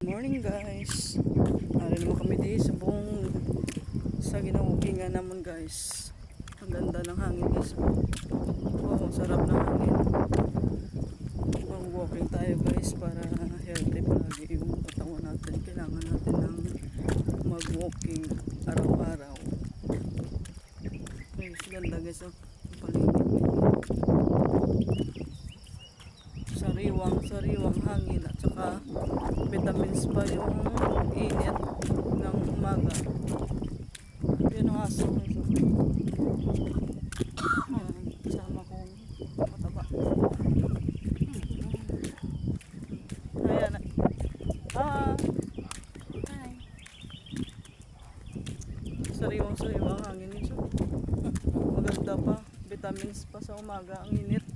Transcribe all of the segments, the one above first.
Morning guys. Ari naman kami di sa buong sa ginawukingan naman guys. Ang ganda ng hangin guys. Oh, sarap ng hangin. Mag-walking tayo guys para healthy palagi yung katawan natin. Kailangan natin ng mag-walking araw-araw. Guys, ganda guys ang paligid. Sariwang hangin at saka vitamins pa yung init ng umaga. Yun ang aso ko. Kasama kong mataba. Ayan. Hi. Sariwang hangin nito. Maganda pa. Vitamins pa sa umaga. Ang init.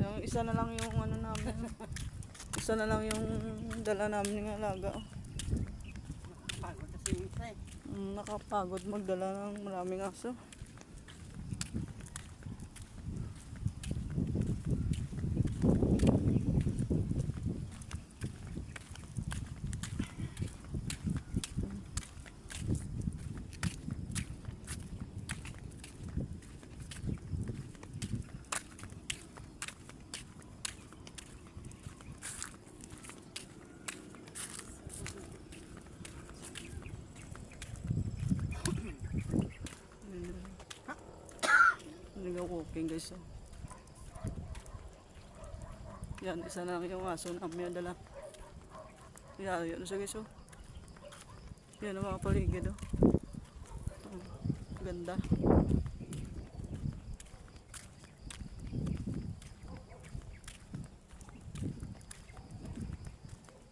Yung isa na lang yung ano namin. Isa na lang yung dala namin ng alaga. Nakapagod kasi yung isa eh. Nakapagod magdala ng maraming aso. Nag-walking guys. Yan, isa na lang yung aso namin dala. Yan, yun siya guys. Yan ang mga paligid. Ganda.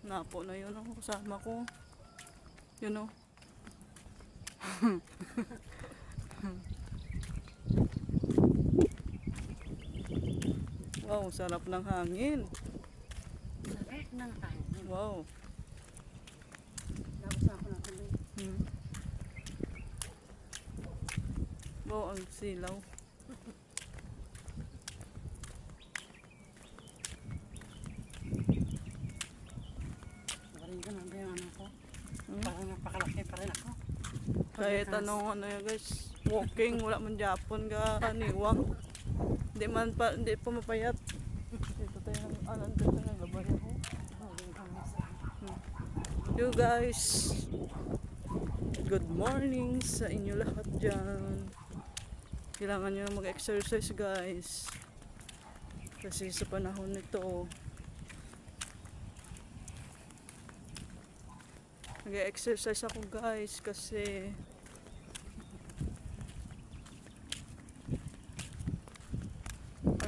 Napo na yun ang kasama ko. Yun o. Wow, sarap ng hangin. Sarap ng hangin. Wow. Tapos ako na tuloy. Wow, ang silaw. Maraming ganun din yung ano ko. Parang napakalaki pa rin ako. Kahit anong ano yan guys, walking, wala man Japon ka niwang. Hindi pa mapayat. Dito tayo ng dito ng labay ako. You guys, good morning sa inyo lahat dyan. Kailangan nyo mag-exercise guys. Kasi sa panahon nito, nag-exercise ako guys kasi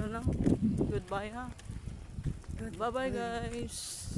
ano na, goodbye ha. Bye bye guys.